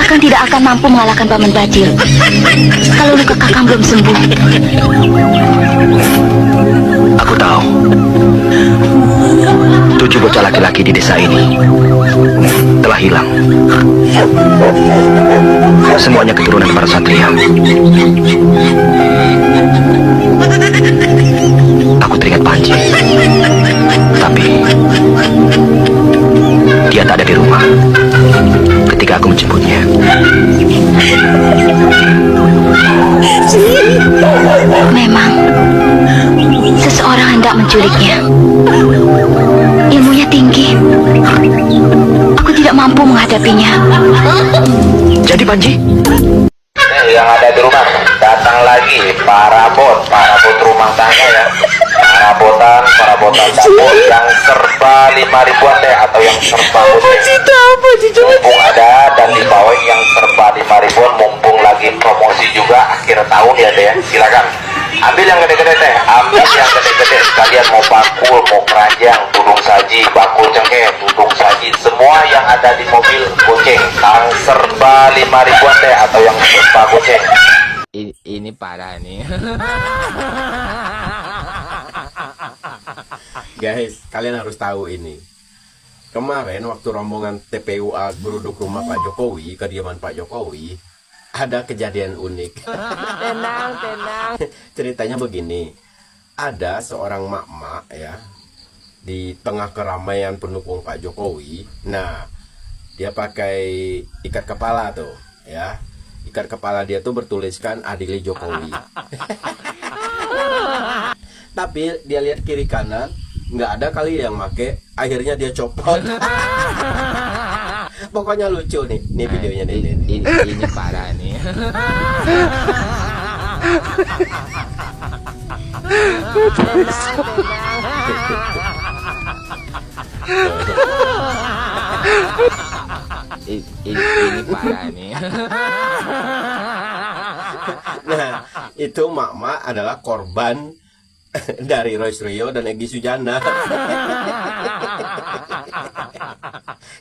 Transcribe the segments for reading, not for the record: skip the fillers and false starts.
Kakang tidak akan mampu mengalahkan Paman Bajil kalau luka Kakang belum sembuh. Aku tahu 7 bocah laki-laki di desa ini telah hilang. Semuanya keturunan para satria. Aku teringat Panji, tapi dia tak ada di rumah ketika aku menjemputnya. Memang seseorang hendak menculiknya. Ilmunya tinggi. Aku tidak mampu menghadapinya. Jadi Panji, yang ada di rumah datang lagi para bot rumah tangga ya, perabotan dapur yang serba 5 ribuan deh, atau yang serba mumpung ada, dan di bawah yang serba 5 ribuan mumpung lagi promosi juga akhir tahun ya deh. Silakan ambil yang gede-gede teh, sekalian mau bakul, mau keranjang, tudung saji, bakul cengkeh, tudung saji, semua yang ada di mobil goceng, yang serba 5 ribuan teh, atau yang serba goceng. Ini parah nih. Guys, kalian harus tahu ini. Kemarin waktu rombongan TPUA beruduk rumah Pak Jokowi, kediaman Pak Jokowi, ada kejadian unik. Tenang. Ceritanya begini. Ada seorang mak-mak ya di tengah keramaian pendukung Pak Jokowi. Nah, dia pakai ikat kepala tuh, ya. Ikat kepala dia tuh bertuliskan Adili Jokowi. Tapi dia lihat kiri kanan, nggak ada kali yang make, akhirnya dia copot. Pokoknya lucu nih videonya nih. Ini parah nih. Ini parah nih. Nah, itu mak-mak adalah korban dari Royce Rio dan Egy Sujana.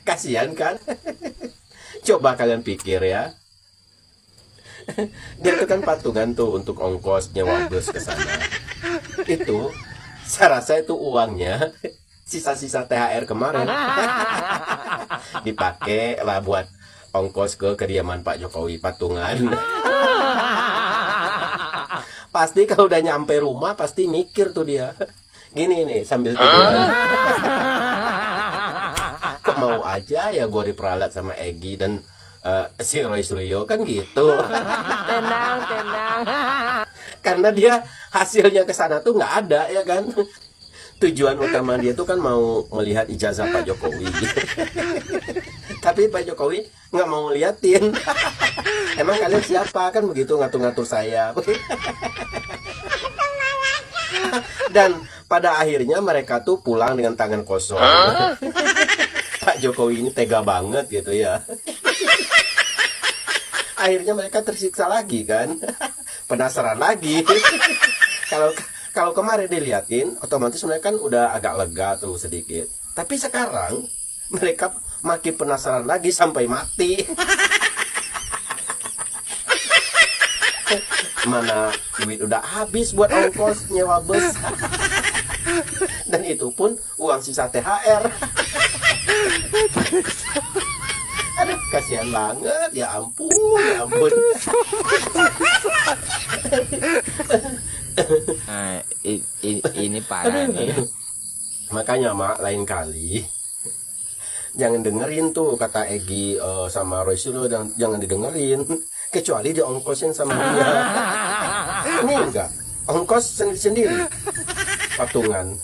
Kasihan kan? Coba kalian pikir ya. Dia itu kan patungan tuh untuk ongkos nyewa bus ke sana. Itu saya rasa itu uangnya sisa-sisa THR kemarin dipakai lah buat ongkos ke kediaman Pak Jokowi patungan. Pasti kalau udah nyampe rumah pasti mikir tuh dia. Gini nih sambil tiduran. Kok mau aja ya gue diperalat sama Egy dan si Royce Rio kan gitu. Tenang. Karena dia hasilnya ke sana tuh nggak ada ya kan. Tujuan utama dia tuh kan mau melihat ijazah Pak Jokowi. Tapi Pak Jokowi nggak mau liatin. Emang kalian siapa kan begitu ngatur-ngatur saya. Dan pada akhirnya mereka tuh pulang dengan tangan kosong. Pak Jokowi ini tega banget gitu ya. Akhirnya mereka tersiksa lagi kan. Penasaran lagi. Kalau kemarin diliatin, otomatis mereka kan udah agak lega tuh sedikit. Tapi sekarang mereka makin penasaran lagi sampai mati. Mana duit udah habis buat ongkos nyewa bus. Dan itu pun uang sisa THR. Aduh, kasihan banget, ya ampun. Nah, ini parah nih. Makanya mak, lain kali jangan dengerin tuh kata Egy sama Royce Rio, jangan didengerin, kecuali diongkosin sama dia. Ini enggak, ongkos sendiri patungan.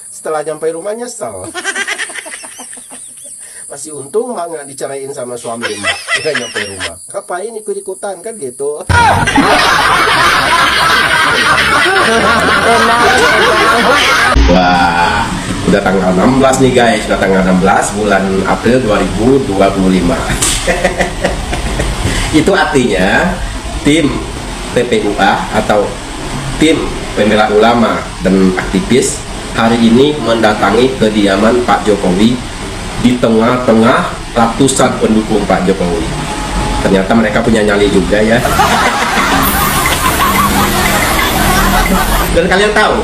Setelah nyampe rumah nyesel. Masih untung mak nggak diceraiin sama suami mak. Udah nyampe rumah, ngapain ikut-ikutan kan gitu. Wah, udah tanggal 16 nih guys, udah tanggal 16 bulan April 2025. Itu artinya tim TPUA atau tim pembela ulama dan aktivis hari ini mendatangi kediaman Pak Jokowi di tengah-tengah ratusan pendukung Pak Jokowi. Ternyata mereka punya nyali juga ya. Dan kalian tahu,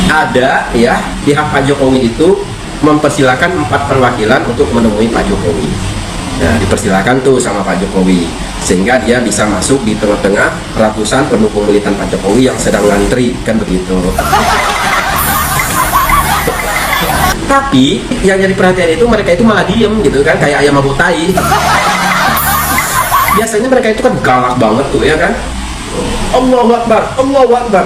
ada ya pihak Pak Jokowi itu mempersilahkan 4 perwakilan untuk menemui Pak Jokowi. Nah, dipersilakan tuh sama Pak Jokowi, sehingga dia bisa masuk di tengah-tengah ratusan pendukung militan Pak Jokowi yang sedang ngantri, kan begitu. Tapi yang jadi perhatian itu mereka itu malah diem gitu kan, kayak ayam mabuk tai. Biasanya mereka itu kan galak banget tuh ya kan, Allahu Akbar, Allahu Akbar.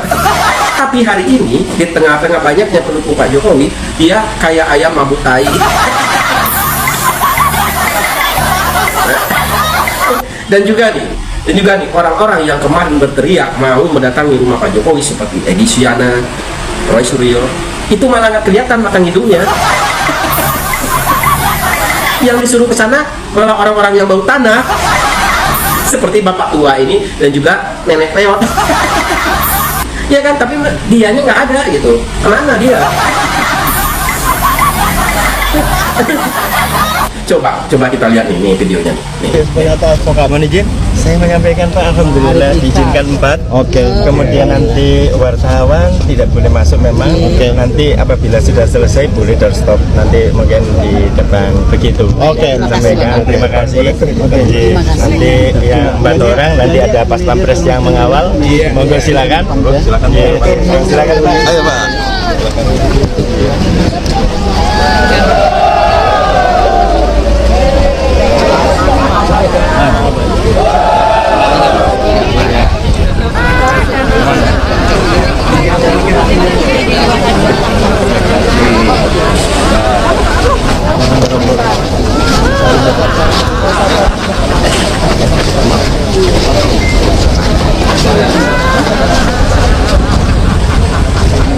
Tapi hari ini di tengah-tengah banyaknya pendukung Pak Jokowi, dia kayak ayam mabuk tai. Dan juga nih orang-orang yang kemarin berteriak mau mendatangi rumah Pak Jokowi seperti Egy Sujana, Roy Suryo, itu malah nggak kelihatan batang hidungnya. Yang disuruh ke sana malah orang-orang yang bau tanah, seperti bapak tua ini dan juga nenek peot. Ya kan, tapi dianya nggak ada gitu. Kemana dia? Coba kita lihat nih videonya nih. Penyataan advokat mohon izin, saya menyampaikan Pak, alhamdulillah diizinkan 4. Oke. Kemudian nanti wartawan tidak boleh masuk memang. Oke. Nanti apabila sudah selesai boleh doorstop. Nanti mungkin di depan begitu. Oke. Sampaikan terima kasih. Nanti yang 4 orang, nanti ada pas pampres yang mengawal. Monggo silakan. Silakan. Silakan. Ayo Pak.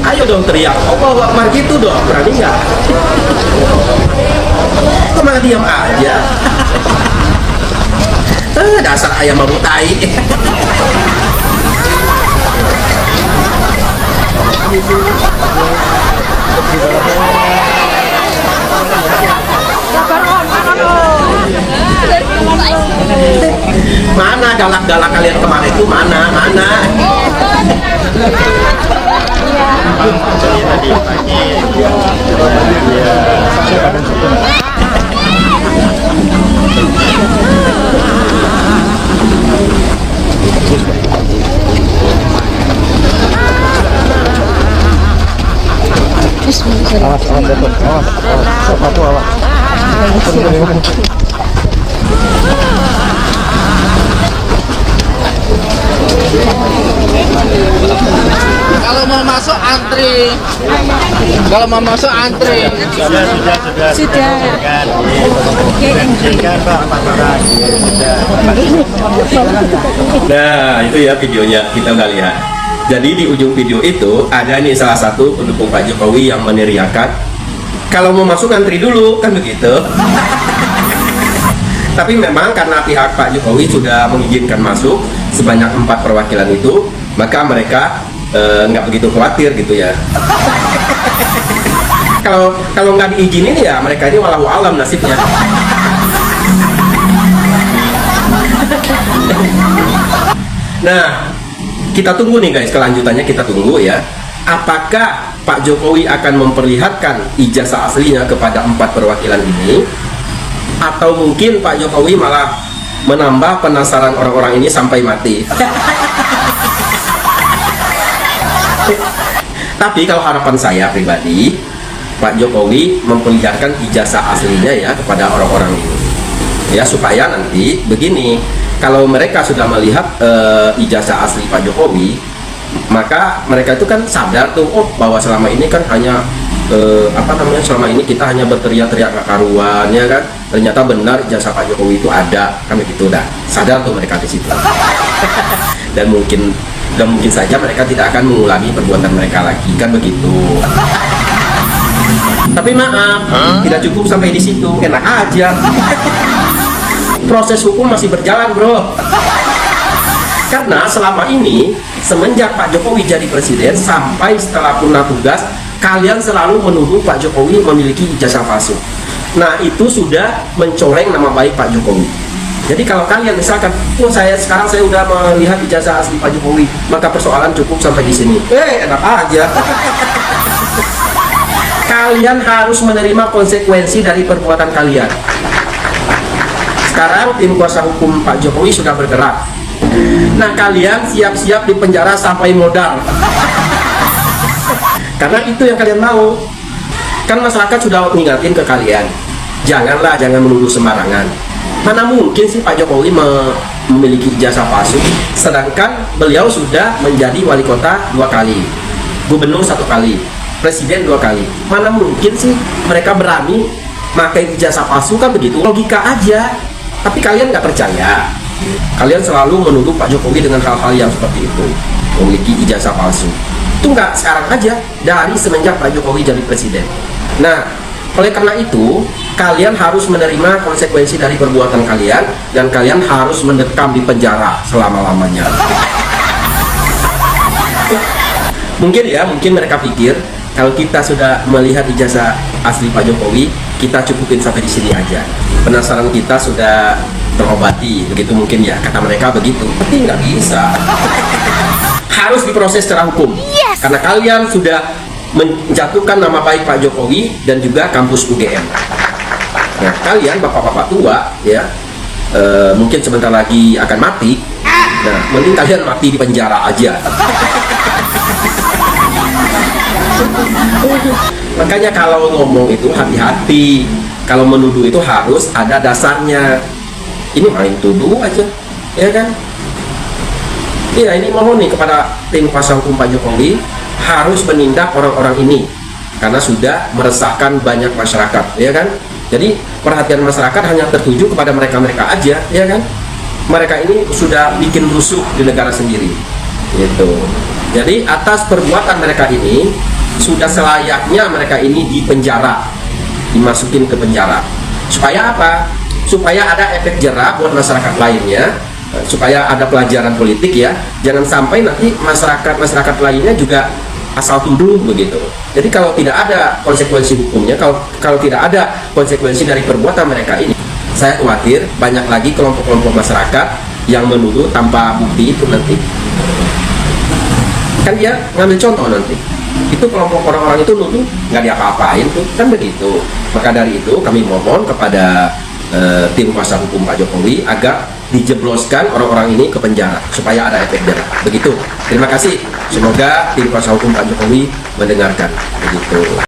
Ayo dong teriak, Allahu Akbar gitu dong, berani nggak? Kok malah diam aja? Dasar ayam mabuk tai. Mana galak-galak kalian kemarin itu, mana? Kalau mau masuk antri. Kalau mau masuk antri. Sudah. Nah, itu ya videonya, kita udah lihat. Jadi di ujung video itu ada nih salah satu pendukung Pak Jokowi yang meneriakan, kalau mau masuk antri dulu, kan begitu. Tapi memang karena pihak Pak Jokowi sudah mengizinkan masuk sebanyak 4 perwakilan itu, maka mereka nggak begitu khawatir gitu ya. Kalau nggak diizinin ya mereka ini walau alam nasibnya. Nah, kita tunggu nih guys, kelanjutannya kita tunggu ya. Apakah Pak Jokowi akan memperlihatkan ijazah aslinya kepada 4 perwakilan ini, atau mungkin Pak Jokowi malah menambah penasaran orang-orang ini sampai mati. Tapi kalau harapan saya pribadi, Pak Jokowi memperlihatkan ijazah aslinya ya kepada orang-orang ini, ya, supaya nanti begini, kalau mereka sudah melihat ijazah asli Pak Jokowi, maka mereka itu kan sadar tuh, oh bahwa selama ini kan hanya selama ini kita hanya berteriak-teriak gak karuan ya kan, ternyata benar ijazah Pak Jokowi itu ada, kan begitu dah, sadar tuh mereka di situ. dan mungkin saja mereka tidak akan mengulangi perbuatan mereka lagi, kan begitu. Tapi maaf, tidak cukup sampai di situ, enak aja. Proses hukum masih berjalan, bro. Karena selama ini, semenjak Pak Jokowi jadi presiden sampai setelah punah tugas, kalian selalu menuduh Pak Jokowi memiliki ijazah palsu. Nah, itu sudah mencoreng nama baik Pak Jokowi. Jadi kalau kalian misalkan, sekarang saya udah melihat ijazah asli Pak Jokowi, maka persoalan cukup sampai di sini. Enak aja. Kalian harus menerima konsekuensi dari perbuatan kalian. Sekarang tim kuasa hukum Pak Jokowi sudah bergerak. Nah, kalian siap-siap di penjara sampai modal. Karena itu yang kalian mau. Kan masyarakat sudah mengingatkan ke kalian, jangan menuduh sembarangan. Mana mungkin sih Pak Jokowi memiliki ijazah palsu, sedangkan beliau sudah menjadi wali kota 2 kali, gubernur 1 kali, presiden 2 kali. Mana mungkin sih mereka berani pakai ijazah palsu? Kan begitu, logika aja. Tapi kalian nggak percaya. Kalian selalu menuduh Pak Jokowi dengan hal-hal yang seperti itu, memiliki ijazah palsu. Itu nggak sekarang aja, dari semenjak Pak Jokowi jadi presiden. Nah, oleh karena itu, kalian harus menerima konsekuensi dari perbuatan kalian, dan kalian harus mendekam di penjara selama-lamanya. Mungkin mereka pikir kalau kita sudah melihat ijazah asli Pak Jokowi, kita cukupin sampai di sini aja. Penasaran kita sudah terobati, begitu mungkin ya, kata mereka begitu. Tapi nggak bisa. Harus diproses secara hukum. Karena kalian sudah menjatuhkan nama baik Pak Jokowi dan juga kampus UGM. Nah, kalian bapak-bapak tua ya, mungkin sebentar lagi akan mati. Nah, mending kalian mati di penjara aja. Makanya kalau ngomong itu hati-hati. Kalau menuduh itu harus ada dasarnya. Ini main tuduh aja, ya kan? Iya, ini mohon nih kepada tim kuasa hukum Pak Jokowi, harus menindak orang-orang ini karena sudah meresahkan banyak masyarakat, ya kan? Jadi perhatian masyarakat hanya tertuju kepada mereka-mereka aja, ya kan? Mereka ini sudah bikin rusuh di negara sendiri, gitu. Jadi atas perbuatan mereka ini sudah selayaknya mereka ini dipenjara, dimasukin ke penjara. Supaya apa? Supaya ada efek jerah buat masyarakat lainnya, supaya ada pelajaran politik ya. Jangan sampai nanti masyarakat lainnya juga asal tuduh begitu. Jadi kalau tidak ada konsekuensi hukumnya, kalau tidak ada konsekuensi dari perbuatan mereka ini, saya khawatir banyak lagi kelompok-kelompok masyarakat yang menuduh tanpa bukti itu nanti. Kan dia ngambil contoh nanti. Itu kelompok orang-orang itu nuduh nggak diapa-apain tuh, kan begitu. Maka dari itu kami mohon kepada tim kuasa hukum Pak Jokowi agar dijebloskan orang-orang ini ke penjara supaya ada efek jerah. Begitu. Terima kasih. Semoga tim kuasa hukum Pak Jokowi mendengarkan. Begitu.